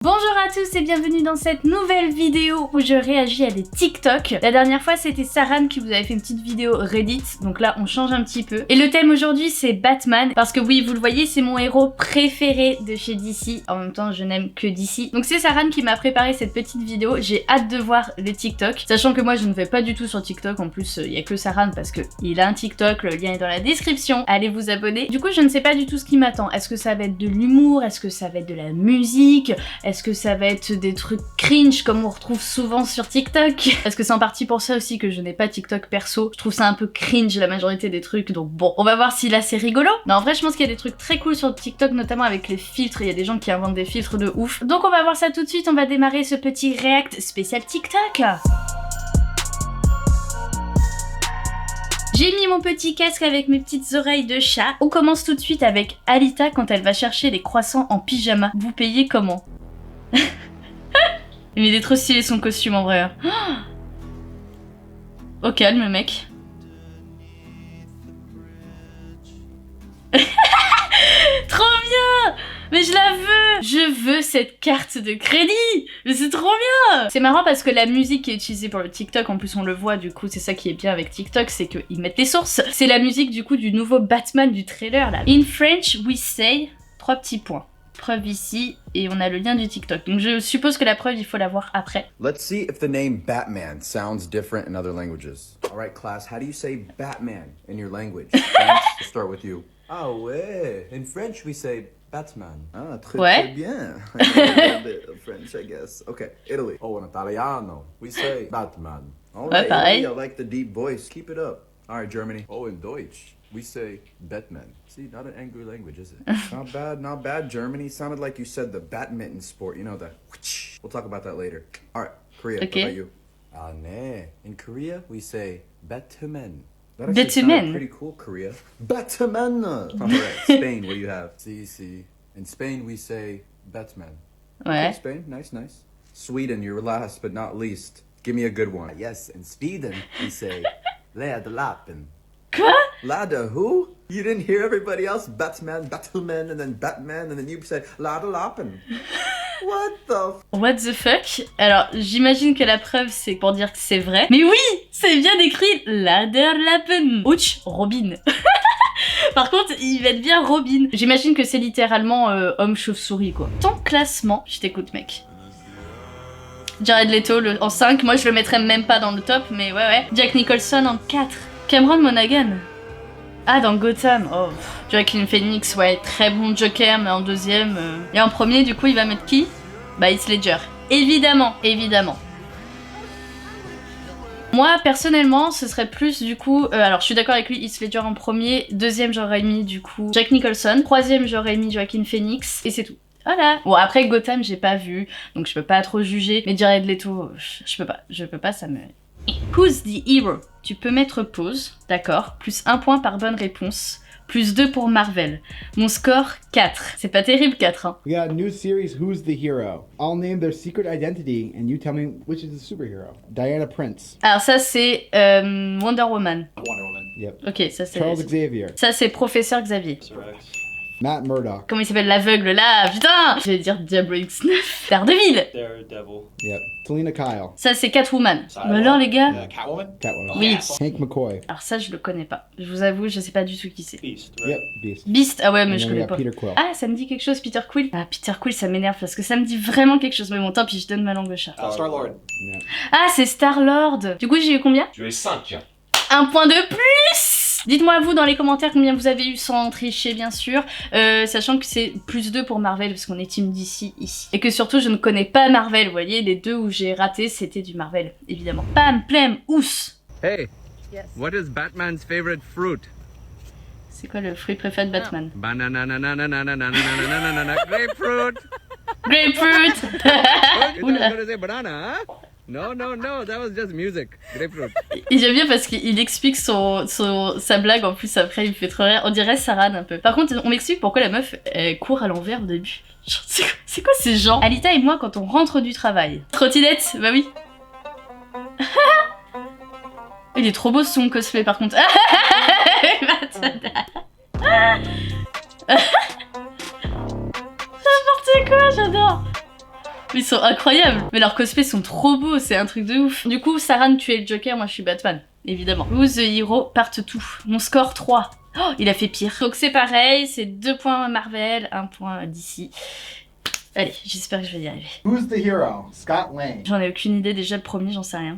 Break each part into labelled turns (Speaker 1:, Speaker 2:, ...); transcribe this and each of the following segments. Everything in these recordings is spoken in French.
Speaker 1: Bonjour à tous et bienvenue dans cette nouvelle vidéo où je réagis à des TikTok. La dernière fois c'était Saran qui vous avait fait une petite vidéo Reddit, donc là on change un petit peu. Et le thème aujourd'hui c'est Batman, parce que oui vous le voyez c'est mon héros préféré de chez DC, en même temps je n'aime que DC. Donc c'est Saran qui m'a préparé cette petite vidéo, j'ai hâte de voir le TikTok. Sachant que moi je ne vais pas du tout sur TikTok, en plus il n'y a que Saran parce qu'il a un TikTok, le lien est dans la description, allez vous abonner. Du coup je ne sais pas du tout ce qui m'attend, est-ce que ça va être de l'humour, est-ce que ça va être de la musique, est-ce que ça va être des trucs cringe comme on retrouve souvent sur TikTok? Parce que c'est en partie pour ça aussi que je n'ai pas TikTok perso. Je trouve ça un peu cringe la majorité des trucs, donc bon, on va voir si là c'est rigolo. Non, en vrai je pense qu'il y a des trucs très cool sur TikTok, notamment avec les filtres, il y a des gens qui inventent des filtres de ouf. Donc on va voir ça tout de suite, on va démarrer ce petit react spécial TikTok. J'ai mis mon petit casque avec mes petites oreilles de chat. On commence tout de suite avec Alita quand elle va chercher les croissants en pyjama. Vous payez comment? Mais il est trop stylé son costume en vrai. Au calme mec. Trop bien! Mais je la veux! Je veux cette carte de crédit! Mais c'est trop bien! C'est marrant parce que la musique qui est utilisée pour le TikTok, en plus on le voit du coup, c'est ça qui est bien avec TikTok, c'est qu'ils mettent les sources. C'est la musique du coup du nouveau Batman du trailer là. In French we say... 3 petits points. Preuve ici, et on a le lien du TikTok. Donc je suppose que la preuve, il faut la voir après.
Speaker 2: Let's see if the name Batman sounds different in other languages. All right, class, how do you say Batman in your language? French, we'll start with you.
Speaker 3: Ah ouais, in French we say Batman.
Speaker 2: Ah, très,
Speaker 1: Ouais.
Speaker 2: très bien. I know a little bit of French, I guess. Okay, Italy.
Speaker 3: Oh, in Italiano we say Batman.
Speaker 2: All
Speaker 1: Ouais,
Speaker 2: right,
Speaker 1: pareil.
Speaker 2: Italy, I like the deep voice. Keep it up. All right, Germany.
Speaker 3: Oh, in Deutsch we say Batman. See, not an angry language, is it?
Speaker 2: Not bad, Germany. Sounded like you said the badminton sport. You know, the whoosh. We'll talk about that later. All right, Korea,
Speaker 1: Okay.
Speaker 2: what about you?
Speaker 3: Ah nee, in Korea we say Batman.
Speaker 2: That actually sounded
Speaker 1: Bitumen.
Speaker 2: pretty cool, Korea. Batman!
Speaker 3: All right, Spain, what do you have? See. In Spain we say Batman.
Speaker 1: Ouais.
Speaker 2: Spain, nice. Sweden, you're last but not least. Give me a good one.
Speaker 3: Yes, in Sweden we say Läderlappen.
Speaker 1: Quoi?
Speaker 2: Lada, who? You didn't hear everybody else? Batman, and then Batman, and then you said Lada Lappen. What the
Speaker 1: What the fuck? Alors, j'imagine que la preuve, c'est pour dire que c'est vrai. Mais oui! C'est bien écrit Läderlappen. Ouch, Robin. Par contre, il va être bien Robin. J'imagine que c'est littéralement homme chauve-souris, quoi. Ton classement, je t'écoute, mec. Jared Leto en 5, moi je le mettrais même pas dans le top, mais ouais. Jack Nicholson en 4. Cameron Monaghan. Ah, dans Gotham. Oh. Joaquin Phoenix, ouais, très bon Joker, mais en deuxième. Et en premier, du coup, il va mettre qui? Bah, Heath Ledger. Évidemment. Moi, personnellement, ce serait plus, du coup... alors, je suis d'accord avec lui, Heath Ledger en premier. Deuxième, j'aurais mis, du coup, Jack Nicholson. Troisième, j'aurais mis Joaquin Phoenix. Et c'est tout. Voilà. Bon, après, Gotham, j'ai pas vu, donc je peux pas trop juger. Mais Jared Leto, je peux pas, ça me... Who's the hero? Tu peux mettre pause, d'accord. Plus 1 point par bonne réponse. Plus 2 pour Marvel. Mon score, 4. C'est pas terrible, 4, hein.
Speaker 4: We got a new series, Who's the Hero? I'll name their secret identity, and you tell me which is the superhero. Diana Prince.
Speaker 1: Alors ça, c'est Wonder Woman.
Speaker 3: Wonder Woman.
Speaker 4: Yep.
Speaker 1: Ok, ça c'est...
Speaker 4: Charles Xavier.
Speaker 1: Ça c'est Professeur Xavier.
Speaker 4: Matt Murdock.
Speaker 1: Comment il s'appelle l'aveugle là? Putain! Je vais dire Diablo X9. Daredevil.
Speaker 5: Daredevil.
Speaker 4: Yep. Selena Kyle.
Speaker 1: Ça c'est Catwoman.
Speaker 5: Psylocke.
Speaker 1: Bah alors les gars?
Speaker 5: Catwoman.
Speaker 4: Catwoman.
Speaker 1: Oui.
Speaker 4: Hank McCoy.
Speaker 1: Alors ça je le connais pas. Je vous avoue, je sais pas du tout qui c'est.
Speaker 5: Beast. Right?
Speaker 4: Yep. Beast.
Speaker 1: Beast, ah ouais mais
Speaker 4: And
Speaker 1: je
Speaker 4: then we
Speaker 1: connais
Speaker 4: got
Speaker 1: pas.
Speaker 4: Peter Quill.
Speaker 1: Ah, ça me dit quelque chose, Peter Quill. Ah, Peter Quill, ça m'énerve parce que ça me dit vraiment quelque chose. Mais bon, tant pis, je donne ma langue au chat.
Speaker 5: Star-Lord.
Speaker 4: Yeah.
Speaker 1: Ah, c'est Star-Lord. Du coup, j'ai eu combien?
Speaker 6: Tu es 5.
Speaker 1: 1 point de plus. Dites-moi vous dans les commentaires combien vous avez eu sans tricher bien sûr, sachant que c'est plus 2 pour Marvel parce qu'on est team DC ici. Et que surtout je ne connais pas Marvel, vous voyez, les deux où j'ai raté c'était du Marvel, évidemment. Pam, plem, ous.
Speaker 7: Hey,
Speaker 1: Yes.
Speaker 7: what is Batman's favorite fruit?
Speaker 1: C'est quoi le fruit préféré de Batman?
Speaker 7: Banana, grapefruit.
Speaker 1: Grapefruit.
Speaker 7: You
Speaker 1: Oula.
Speaker 7: gonna say banana, huh? No, that was just music. Grapefruit.
Speaker 1: Et j'aime bien parce qu'il explique sa blague, en plus après il me fait trop rire, on dirait Sarah un peu. Par contre on m'explique pourquoi la meuf elle court à l'envers au début. Genre, c'est quoi ces gens? Alita et moi quand on rentre du travail. Trottinette, bah oui. Il est trop beau son cosplay par contre. N'importe quoi, j'adore. Ils sont incroyables. Mais leurs cosplays sont trop beaux, c'est un truc de ouf. Du coup, Saran, tu es le Joker, moi je suis Batman. Évidemment. Who's the hero part tout. Mon score 3. Oh, il a fait pire. Donc c'est pareil, c'est 2 points Marvel, 1 point d'ici. Allez, j'espère que je vais y arriver.
Speaker 4: Who's the hero? Scott Lang.
Speaker 1: J'en ai aucune idée, déjà le premier, j'en sais rien.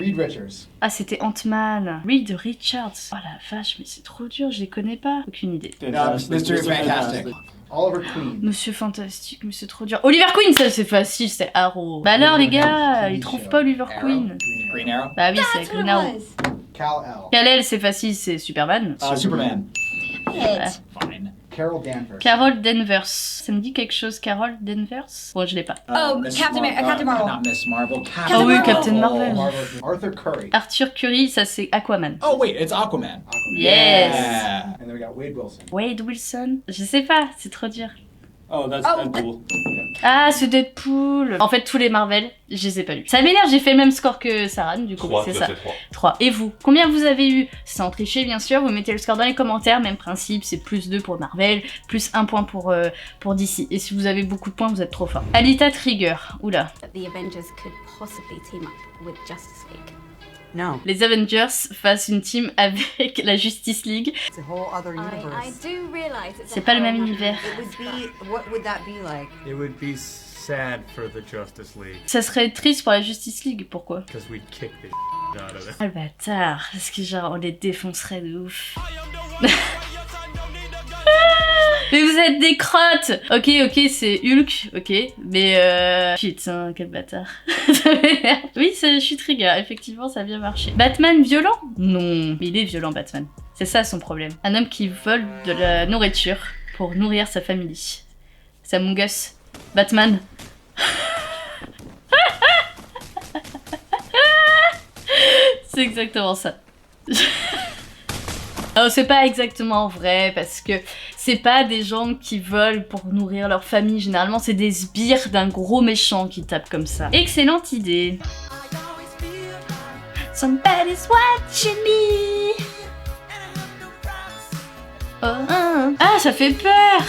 Speaker 4: Reed Richards.
Speaker 1: Ah, c'était Ant-Man. Reed Richards. Oh la vache, mais c'est trop dur, je les connais pas. Aucune idée.
Speaker 4: No, Mr. Fantastic. Oliver Queen.
Speaker 1: Monsieur Fantastique, mais c'est trop dur. Oliver Queen, ça c'est facile, c'est Arrow. Bah alors les gars, ils trouvent pas Oliver Queen.
Speaker 5: Green Arrow.
Speaker 1: Bah oui, c'est Green Arrow.
Speaker 4: Kal-El.
Speaker 1: Kal-El, c'est facile, c'est Superman.
Speaker 5: Superman.
Speaker 1: Ouais.
Speaker 5: Fine.
Speaker 4: Carol Danvers.
Speaker 1: Carol Danvers. Ça me dit quelque chose, Carol Danvers? Bon, je l'ai pas.
Speaker 5: Miss
Speaker 6: Captain
Speaker 5: Mar-
Speaker 6: Marvel.
Speaker 5: Not Miss Marvel.
Speaker 1: Ah oui, Captain Marvel.
Speaker 4: Arthur Curry.
Speaker 1: Arthur Curry, ça c'est Aquaman.
Speaker 5: Oh wait, it's Aquaman.
Speaker 1: Yes.
Speaker 5: Yeah.
Speaker 4: And then we got Wade Wilson.
Speaker 1: Wade Wilson? Je sais pas, c'est trop dur.
Speaker 7: Oh, that's cool.
Speaker 1: Ah, ce Deadpool. En fait, tous les Marvel, je les ai pas lus. Ça m'énerve, j'ai fait le même score que Saran, du coup,
Speaker 8: 3,
Speaker 1: c'est
Speaker 8: tu
Speaker 1: ça.
Speaker 8: as fait 3.
Speaker 1: 3. Et vous? Combien vous avez eu? Sans tricher, bien sûr, vous mettez le score dans les commentaires, même principe, c'est plus 2 pour Marvel, plus 1 point pour DC. Et si vous avez beaucoup de points, vous êtes trop fort. Alita Trigger, oula.
Speaker 6: That the Avengers could possibly team up with Justice League.
Speaker 9: No,
Speaker 1: Les Avengers fassent une team avec la Justice League.
Speaker 9: it's a whole other
Speaker 6: I
Speaker 9: universe.
Speaker 6: do realize it's
Speaker 1: C'est pas le même univers.
Speaker 9: It would be, what would that be like?
Speaker 10: It would be sad for the Justice League
Speaker 1: Ça serait triste pour la Justice League, pourquoi?
Speaker 10: because we'd kick the out of it.
Speaker 1: Ah le bâtard, parce que genre on les défoncerait de ouf. Mais vous êtes des crottes. Ok, c'est Hulk, ok, mais putain, quel bâtard. Ça m'énerve. Oui, je suis trigger, effectivement, ça a bien marché. Batman violent? Non, mais il est violent, Batman. C'est ça son problème. Un homme qui vole de la nourriture pour nourrir sa famille. C'est Among Us. Batman. C'est exactement ça. Alors c'est pas exactement vrai parce que c'est pas des gens qui volent pour nourrir leur famille, généralement c'est des sbires d'un gros méchant qui tapent comme ça. Excellente idée. Somebody's watching me. Oh. Ah, ça fait peur.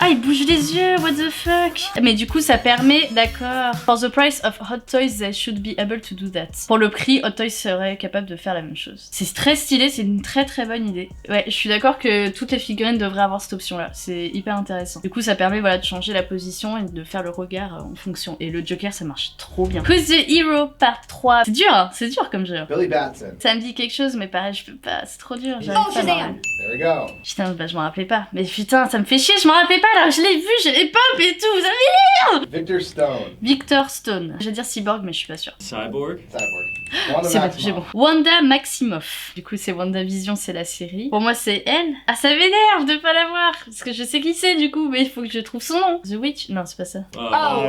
Speaker 1: Ah, il bouge les yeux, what the fuck. Mais du coup, ça permet, d'accord. For the price of Hot Toys, they should be able to do that. Pour le prix, Hot Toys serait capable de faire la même chose. C'est très stylé, c'est une très très bonne idée. Ouais, je suis d'accord que toutes les figurines devraient avoir cette option-là. C'est hyper intéressant. Du coup, ça permet voilà de changer la position et de faire le regard en fonction. Et le Joker, ça marche trop bien. Who's the Hero part 3. C'est dur, hein, c'est dur comme jeu.
Speaker 4: Billy Batson.
Speaker 1: Ça me dit quelque chose, mais pareil, je peux pas. C'est trop dur. J'arrive pas à m'en rappeler.
Speaker 4: There we go.
Speaker 1: Putain, bah je m'en rappelais pas. Mais putain, ça me fait chier, je m'en rappelais pas là, je l'ai vu, j'ai les pop et tout, vous savez.
Speaker 4: Victor Stone.
Speaker 1: Victor Stone. Je vais dire Cyborg, mais je suis pas sûre.
Speaker 7: Cyborg.
Speaker 4: Cyborg. Wanda
Speaker 1: C'est bon,
Speaker 4: Maximoff.
Speaker 1: j'ai bon. Wanda Maximoff. Du coup, c'est WandaVision, c'est la série. Pour moi, c'est elle. Ah, ça m'énerve de pas la voir. Parce que je sais qui c'est du coup, mais il faut que je trouve son nom. The Witch? Non, c'est pas ça.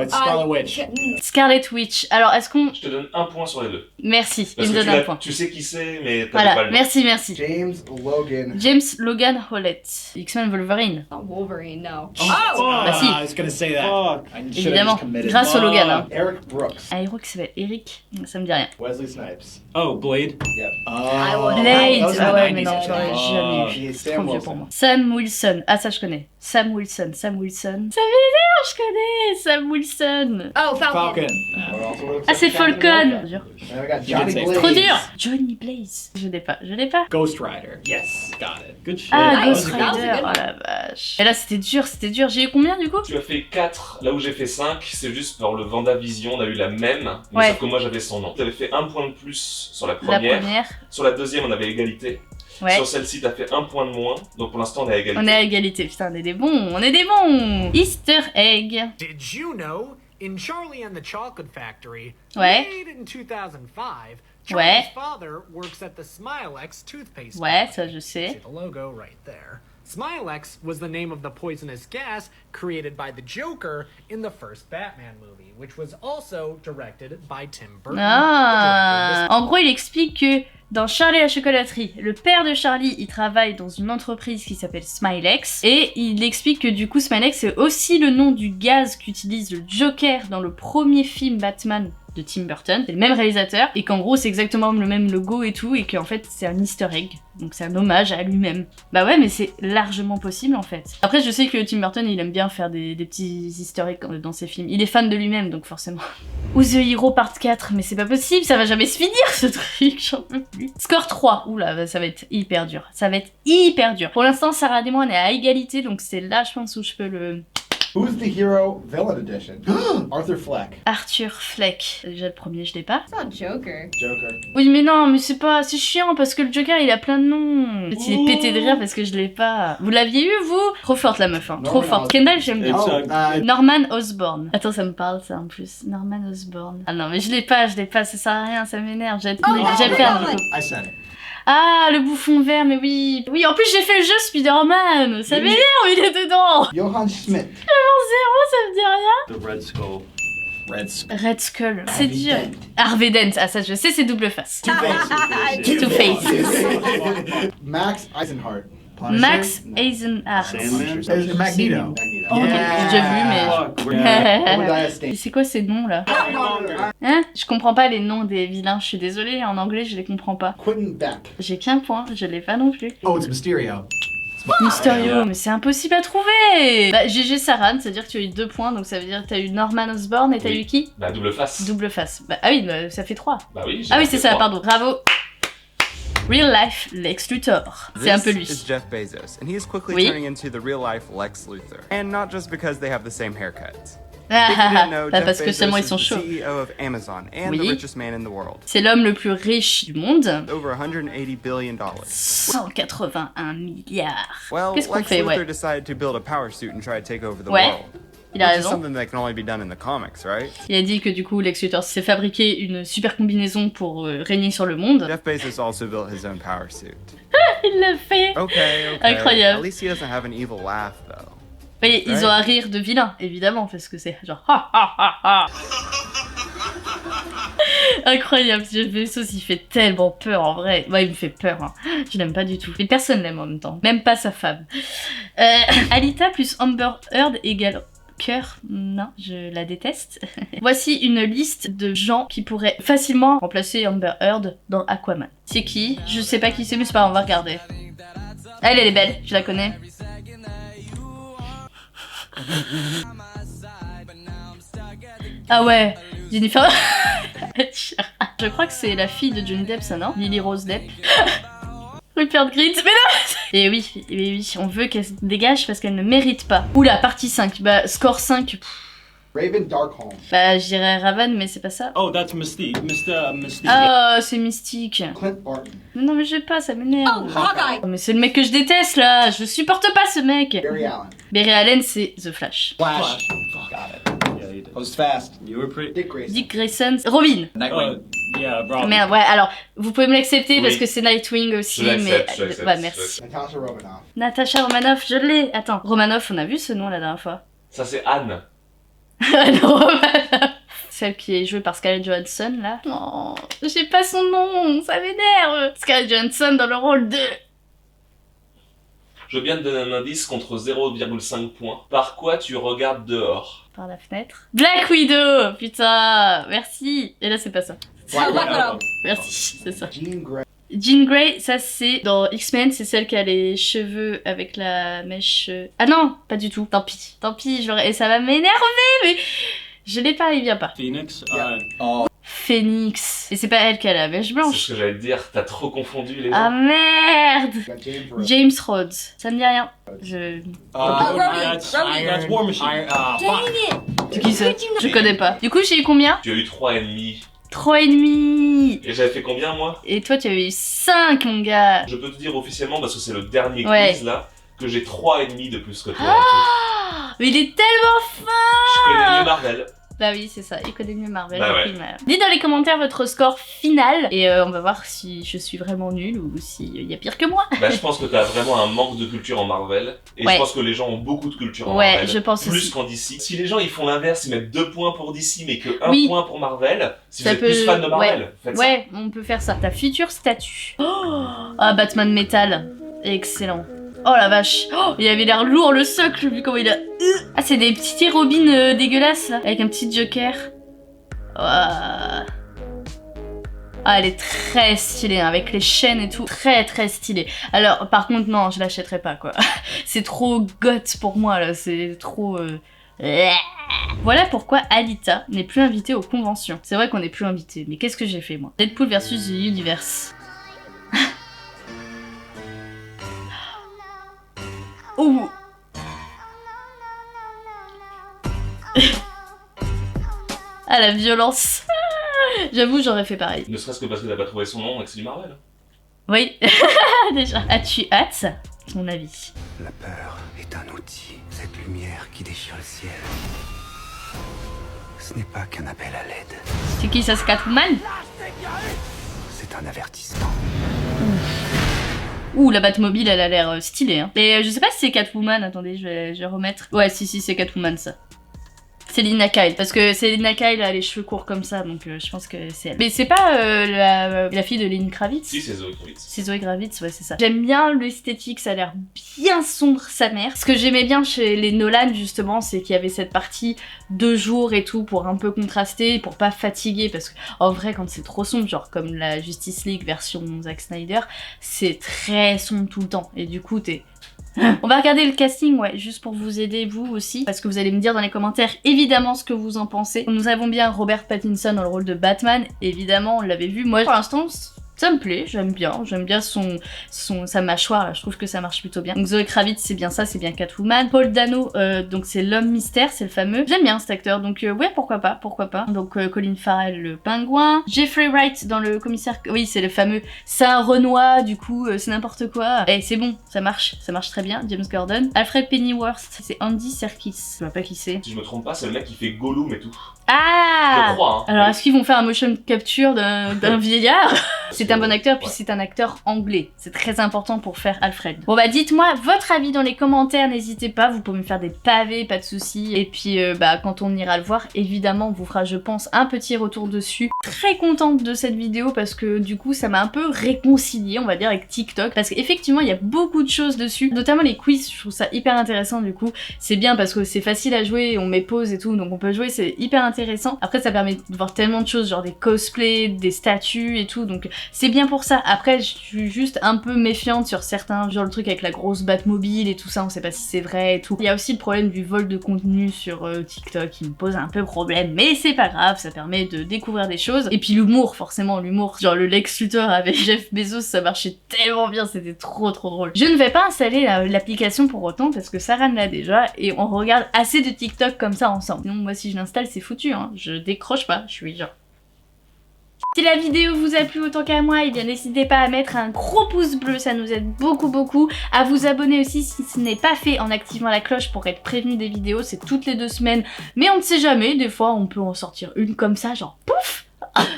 Speaker 5: It's Scarlet Witch.
Speaker 1: Scarlet Witch. Alors, est-ce qu'on.
Speaker 8: Je te donne 1 point sur les deux.
Speaker 1: Merci,
Speaker 8: Parce
Speaker 1: il me
Speaker 8: que
Speaker 1: donne un point.
Speaker 8: tu sais qui c'est, mais t'as
Speaker 1: Voilà,
Speaker 8: pas le nom.
Speaker 1: merci, merci.
Speaker 4: James Logan.
Speaker 1: James Logan Hollett. X-Men Wolverine.
Speaker 6: Not Wolverine, no.
Speaker 1: Bah si.
Speaker 5: I was gonna say that. I should've
Speaker 1: Évidemment,
Speaker 5: just committed.
Speaker 1: grâce au Logan. Hein.
Speaker 4: Eric Brooks.
Speaker 1: Un héros qui s'appelle Eric, ça me dit rien.
Speaker 4: Wesley Snipes.
Speaker 7: Oh, Blade.
Speaker 4: Yep.
Speaker 1: Blade,
Speaker 5: those are
Speaker 1: ah ouais,
Speaker 5: the
Speaker 1: mais
Speaker 5: 90s,
Speaker 1: non, j'aurais
Speaker 5: actually.
Speaker 1: jamais
Speaker 4: He
Speaker 1: eu.
Speaker 4: is
Speaker 1: C'est
Speaker 4: Sam
Speaker 1: trop vieux
Speaker 4: Wilson.
Speaker 1: pour moi. Sam Wilson, ah ça je connais. Sam Wilson. Ça m'énerve, je connais Sam Wilson.
Speaker 6: Oh, Falcon.
Speaker 5: Falcon.
Speaker 4: Or also would have
Speaker 1: Ah c'est
Speaker 4: said Captain
Speaker 1: Falcon.
Speaker 4: America.
Speaker 1: Dur.
Speaker 4: And we got
Speaker 5: You
Speaker 4: Johnny
Speaker 5: did say
Speaker 4: Blaze.
Speaker 1: Trop dur. Johnny Blaze. Je l'ai pas.
Speaker 5: Ghost Rider. Yes, got it.
Speaker 7: Good shit.
Speaker 1: Ah,
Speaker 6: Nice.
Speaker 1: Ghost
Speaker 6: That was a
Speaker 1: Rider,
Speaker 6: good
Speaker 1: oh
Speaker 6: one.
Speaker 1: la vache. Et là c'était dur. J'ai eu combien du coup?
Speaker 8: Tu as fait 4, là où j'ai fait 5, c'est juste dans le WandaVision, on a eu la même, mais
Speaker 1: Ouais.
Speaker 8: sauf que moi j'avais son nom. Tu avais fait 1 point de plus sur la
Speaker 1: La
Speaker 8: première,
Speaker 1: première.
Speaker 8: sur la deuxième on avait égalité,
Speaker 1: Ouais.
Speaker 8: sur celle-ci t'as fait 1 point de moins, donc pour l'instant on est à égalité.
Speaker 1: On est à égalité. Putain, on est des bons. Easter egg.
Speaker 11: Did you know, in Charlie and the Chocolate Factory,
Speaker 1: Ouais.
Speaker 11: made in 2005,
Speaker 1: Ouais.
Speaker 11: Charlie's father works at the Smilex toothpaste
Speaker 1: Ouais,
Speaker 11: company.
Speaker 1: ça je
Speaker 11: See
Speaker 1: sais.
Speaker 11: the logo right there. Smilex was the name of the poisonous gas created by the Joker in the first Batman movie, which was also directed by Tim Burton.
Speaker 1: Ah. En gros, il explique que dans Charlie et la chocolaterie, le père de Charlie, il travaille dans une entreprise qui s'appelle Smilex. Et il explique que du coup, Smilex, c'est aussi le nom du gaz qu'utilise le Joker dans le premier film Batman de Tim Burton, c'est le même réalisateur, et qu'en gros c'est exactement le même logo et tout, et qu'en fait c'est un easter egg, donc c'est un hommage à lui-même. Bah ouais, mais c'est largement possible en fait. Après je sais que Tim Burton il aime bien faire des petits easter eggs dans ses films, il est fan de lui-même donc forcément. Ou The Hero Part 4, mais c'est pas possible, ça va jamais se finir ce truc, j'en peux plus. Score 3, oula, ça va être hyper dur, ça va être hyper dur. Pour l'instant Sarah et moi on est à égalité, donc c'est là je pense où je peux le...
Speaker 4: Who's the hero villain edition? Arthur Fleck.
Speaker 1: Arthur Fleck. Déjà le premier, je l'ai pas.
Speaker 6: It's not Joker.
Speaker 4: Joker.
Speaker 1: Oui, mais non, mais c'est chiant parce que le Joker il a plein de noms. En fait, il est pété de rire parce que je l'ai pas. Vous l'aviez eu, vous? Trop forte la meuf, hein. Trop forte. Kendall, j'aime bien.
Speaker 4: Oh,
Speaker 1: Norman Osborn. Attends, ça me parle ça en plus. Norman Osborn. Ah non, mais je l'ai pas, ça sert à rien, ça m'énerve. J'ai perdu.
Speaker 5: I said it.
Speaker 1: Ah, le bouffon vert, mais oui. Oui, en plus j'ai fait le jeu Spider-Man. Ça m'énerve, il est dedans.
Speaker 4: Johann Schmidt.
Speaker 1: Zéro, ça me dit rien.
Speaker 5: The Red Skull.
Speaker 1: Red Skull. C'est dur. Harvey Dent. Ah, ça je sais, c'est double face. Two-Face.
Speaker 4: Max Eisenhardt.
Speaker 1: Max Eisenhardt.
Speaker 5: Magneto.
Speaker 1: Oh, ok, j'ai déjà vu, mais...
Speaker 4: Obadiah Stane.
Speaker 1: C'est quoi ces noms là? Hein? Je comprends pas les noms des vilains, je suis désolée, en anglais je les comprends pas.
Speaker 4: Quentin Beck.
Speaker 1: J'ai qu'un point, je l'ai pas non plus.
Speaker 5: Oh, it's Mysterio.
Speaker 1: Mysterio, mais c'est impossible à trouver! Bah, GG Saran, c'est-à-dire que tu as eu 2 points, donc ça veut dire que t'as eu Norman Osborn et t'as eu qui?
Speaker 8: Bah, double face.
Speaker 1: Double face. Bah, ah oui, bah, ça fait 3.
Speaker 8: Bah oui,
Speaker 1: ah oui, c'est ça, pardon, bravo! Real life Lex Luthor. C'est un peu lui.
Speaker 7: This is Jeff Bezos, and he is quickly
Speaker 1: Oui.
Speaker 7: turning into the real life Lex Luthor. And not just because they have the same haircuts.
Speaker 1: Ah,
Speaker 7: If you didn't know,
Speaker 1: bah,
Speaker 7: Jeff
Speaker 1: parce que
Speaker 7: Bezos
Speaker 1: seulement ils
Speaker 7: is
Speaker 1: sont
Speaker 7: the
Speaker 1: chauds.
Speaker 7: CEO of Amazon and
Speaker 1: Oui.
Speaker 7: the richest man in the world.
Speaker 1: C'est l'homme le plus riche du monde.
Speaker 7: Over $180 billion.
Speaker 1: 181 milliards.
Speaker 7: Well,
Speaker 1: Qu'est-ce qu'on
Speaker 7: Lex
Speaker 1: fait,
Speaker 7: Luthor
Speaker 1: ouais?
Speaker 7: decided to build a power suit and try to take over the
Speaker 1: Ouais,
Speaker 7: world.
Speaker 1: il a
Speaker 7: Which is
Speaker 1: raison.
Speaker 7: something that can only be done in the comics, right?
Speaker 1: Il a dit que du coup Lex Luthor s'est fabriqué une super combinaison pour régner sur le monde.
Speaker 7: Jeff Bezos also built his own power suit.
Speaker 1: Il l'a fait.
Speaker 7: Okay.
Speaker 1: Incroyable.
Speaker 7: At least he doesn't have an evil laugh, though.
Speaker 1: Oui, ils ont un rire de vilain, évidemment, parce que c'est genre ha ha ha ha. Incroyable, ce vaisseau il fait tellement peur en vrai. Ouais, il me fait peur, hein. Je l'aime pas du tout. Mais personne l'aime en même temps, même pas sa femme. Alita plus Amber Heard égale cœur, non, je la déteste. Voici une liste de gens qui pourraient facilement remplacer Amber Heard dans Aquaman. C'est qui? Je sais pas qui c'est, mais c'est pas grave, on va regarder. Elle est belle, je la connais. Ah ouais, Jennifer. Je crois que c'est la fille de Johnny Depp, ça, non? Lily Rose Depp. Rupert Grint, mais non! Et oui, on veut qu'elle se dégage parce qu'elle ne mérite pas. Oula, partie 5, bah score 5. Pff.
Speaker 4: Raven Darkholm.
Speaker 1: Bah je dirais Raven, mais c'est pas ça.
Speaker 10: Oh, that's Mystique. Mystique.
Speaker 1: Ah, c'est mystique.
Speaker 4: Clint Barton.
Speaker 1: Mais non mais je sais pas, ça m'énerve.
Speaker 6: Oh, Hawkeye.
Speaker 1: Oh, mais c'est le mec que je déteste là, je supporte pas ce mec.
Speaker 4: Barry Allen.
Speaker 1: Barry Allen, c'est The Flash.
Speaker 5: Flash. Got it. Yeah, you did. I was fast. You were pretty.
Speaker 4: Dick Grayson.
Speaker 1: Dick Grayson, Robin.
Speaker 5: Nightwing.
Speaker 10: Yeah, bro.
Speaker 1: Ah, merde, ouais, alors, vous pouvez me l'accepter
Speaker 8: Oui.
Speaker 1: parce que c'est Nightwing aussi,
Speaker 8: Je l'accepte,
Speaker 1: mais...
Speaker 8: je l'accepte,
Speaker 1: Ouais,
Speaker 8: je
Speaker 1: merci.
Speaker 4: Natasha Romanoff.
Speaker 1: Natasha Romanoff, je l'ai. Attends, Romanoff, on a vu ce nom la dernière fois.
Speaker 8: Ça, c'est Anne.
Speaker 1: Non, Romanoff. Celle qui est jouée par Scarlett Johansson, là. Non, j'ai pas son nom, ça m'énerve. Scarlett Johansson dans le rôle de...
Speaker 8: Je veux bien te donner un indice contre 0,5 points. Par quoi tu regardes dehors?
Speaker 1: Par la fenêtre. Black Widow. Putain, merci. Et là, c'est pas ça.
Speaker 6: Black Widow.
Speaker 1: Merci, c'est ça.
Speaker 4: Jean Grey.
Speaker 1: Jean Grey, ça c'est dans X-Men, c'est celle qui a les cheveux avec la mèche... Ah non, pas du tout. Tant pis, et ça va m'énerver, mais... Je l'ai pas, il vient pas.
Speaker 10: Phoenix.
Speaker 5: Oh.
Speaker 1: Phoenix. Et c'est pas elle qui a la mèche
Speaker 8: C'est
Speaker 1: blanche.
Speaker 8: ce que j'allais te dire, t'as trop confondu les
Speaker 1: Ah
Speaker 8: gens.
Speaker 1: merde.
Speaker 4: You got James Rhodes.
Speaker 1: James Rhodes. Ça me dit rien. Je...
Speaker 10: That's War Machine.
Speaker 6: Dang it!
Speaker 1: C'est qui ça? Je connais pas. Du coup, j'ai eu combien?
Speaker 8: Tu as eu 3,5.
Speaker 1: 3,5.
Speaker 8: Et j'avais fait combien, moi?
Speaker 1: Et toi, tu avais eu 5, mon gars.
Speaker 8: Je peux te dire officiellement, parce que c'est le dernier
Speaker 1: Ouais.
Speaker 8: quiz là, que j'ai 3,5 de plus que toi.
Speaker 1: Ah, mais il est tellement
Speaker 8: Je connais
Speaker 1: fin.
Speaker 8: mieux Marvel.
Speaker 1: Bah oui, c'est ça, il connaît mieux Marvel.
Speaker 8: Bah
Speaker 1: j'ai
Speaker 8: ouais.
Speaker 1: pris Marvel. Dites dans les commentaires votre score final et on va voir si je suis vraiment nulle ou s'il y a pire que moi.
Speaker 8: Bah, je pense que t'as vraiment un manque de culture en Marvel. Et
Speaker 1: Ouais.
Speaker 8: je pense que les gens ont beaucoup de culture en
Speaker 1: Ouais,
Speaker 8: Marvel.
Speaker 1: je pense
Speaker 8: plus
Speaker 1: aussi.
Speaker 8: qu'en DC. Si les gens ils font l'inverse, ils mettent 2 points pour DC mais que 1
Speaker 1: Oui.
Speaker 8: point pour Marvel, si
Speaker 1: Ça
Speaker 8: vous êtes plus fan de
Speaker 1: ouais.
Speaker 8: Marvel, faites ça.
Speaker 1: Ouais, on peut faire ça. Ta future statue. Oh, ah, Batman Metal. Excellent. Oh la vache. Oh, il avait l'air lourd le socle, vu comment il a... Ah, c'est des petits Robin dégueulasses là, avec un petit Joker. Ah, elle est très stylée, hein, avec les chaînes et tout, très stylée. Alors, par contre, non, je l'achèterai pas, quoi. C'est trop goth pour moi, là, c'est trop... Voilà pourquoi Alita n'est plus invitée aux conventions. C'est vrai qu'on n'est plus invité, mais qu'est-ce que j'ai fait, moi? Deadpool versus The Universe. Ouh. Ah, la violence. J'avoue, j'aurais fait pareil.
Speaker 8: Ne serait-ce que parce que t'as pas trouvé son nom et que c'est du Marvel.
Speaker 1: Oui, déjà. As-tu hâte? Mon avis.
Speaker 12: La peur est un outil, cette lumière qui déchire le ciel. Ce n'est pas qu'un appel à l'aide.
Speaker 1: C'est qui ça, c'est Catwoman?
Speaker 12: C'est un avertissement.
Speaker 1: Ouh, la Batmobile, elle a l'air stylée. Hein. Et je sais pas si c'est Catwoman, attendez, je vais remettre. Ouais, si, c'est Catwoman, ça. C'est Selina Kyle, parce que Selina Kyle a les cheveux courts comme ça, donc je pense que c'est elle. Mais c'est pas la fille de Lenny Kravitz?
Speaker 8: Si, c'est Zoe Kravitz.
Speaker 1: C'est Zoe Kravitz, ouais, c'est ça. J'aime bien l'esthétique, ça a l'air bien sombre, sa mère. Ce que j'aimais bien chez les Nolan, justement, c'est qu'il y avait cette partie de jour et tout, pour un peu contraster, pour pas fatiguer, parce que en vrai, quand c'est trop sombre, genre comme la Justice League version Zack Snyder, c'est très sombre tout le temps, et du coup, on va regarder le casting, ouais, juste pour vous aider, vous aussi, parce que vous allez me dire dans les commentaires, évidemment, ce que vous en pensez. Nous avons bien Robert Pattinson dans le rôle de Batman, évidemment, on l'avait vu. Moi, pour l'instant, ça me plaît, j'aime bien sa mâchoire, là, je trouve que ça marche plutôt bien. Donc Zoe Kravitz, c'est bien ça, c'est bien Catwoman. Paul Dano, donc c'est l'homme mystère, c'est le fameux. J'aime bien cet acteur, donc ouais, pourquoi pas. Donc Colin Farrell, le pingouin. Jeffrey Wright dans le commissaire, oui, c'est le fameux, c'est un Renoir, du coup, c'est n'importe quoi. Et c'est bon, ça marche très bien. James Gordon. Alfred Pennyworth, c'est Andy Serkis, je sais pas qui c'est.
Speaker 8: Si je me trompe pas, c'est le mec qui fait Gollum et tout.
Speaker 1: Ah,
Speaker 8: je crois, hein.
Speaker 1: Alors est-ce qu'ils vont faire un motion capture d'un vieillard? C'est un bon acteur, puis c'est un acteur anglais. C'est très important pour faire Alfred. Bon bah dites-moi votre avis dans les commentaires, n'hésitez pas, vous pouvez me faire des pavés, pas de soucis. Et puis bah quand on ira le voir, évidemment on vous fera je pense un petit retour dessus. Très contente de cette vidéo parce que du coup ça m'a un peu réconciliée on va dire avec TikTok. Parce qu'effectivement il y a beaucoup de choses dessus, notamment les quiz, je trouve ça hyper intéressant du coup. C'est bien parce que c'est facile à jouer, on met pause et tout, donc on peut jouer, c'est hyper intéressant. Après ça permet de voir tellement de choses, genre des cosplays, des statues et tout, donc c'est bien pour ça. Après, je suis juste un peu méfiante sur certains, genre le truc avec la grosse Batmobile et tout ça, on sait pas si c'est vrai et tout. Il y a aussi le problème du vol de contenu sur TikTok qui me pose un peu problème, mais c'est pas grave, ça permet de découvrir des choses. Et puis l'humour, forcément, l'humour. Genre le Lex Luthor avec Jeff Bezos, ça marchait tellement bien, c'était trop drôle. Je ne vais pas installer l'application pour autant parce que Sarah l'a déjà et on regarde assez de TikTok comme ça ensemble. Sinon, moi, si je l'installe, c'est foutu, hein. Je décroche pas, je suis genre... Si la vidéo vous a plu autant qu'à moi, et bien n'hésitez pas à mettre un gros pouce bleu, ça nous aide beaucoup, à vous abonner aussi si ce n'est pas fait en activant la cloche pour être prévenu des vidéos, c'est toutes les 2 semaines, mais on ne sait jamais, des fois on peut en sortir une comme ça, genre pouf.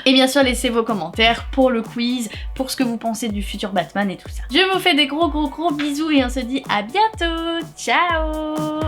Speaker 1: Et bien sûr laissez vos commentaires pour le quiz, pour ce que vous pensez du futur Batman et tout ça. Je vous fais des gros bisous et on se dit à bientôt, ciao.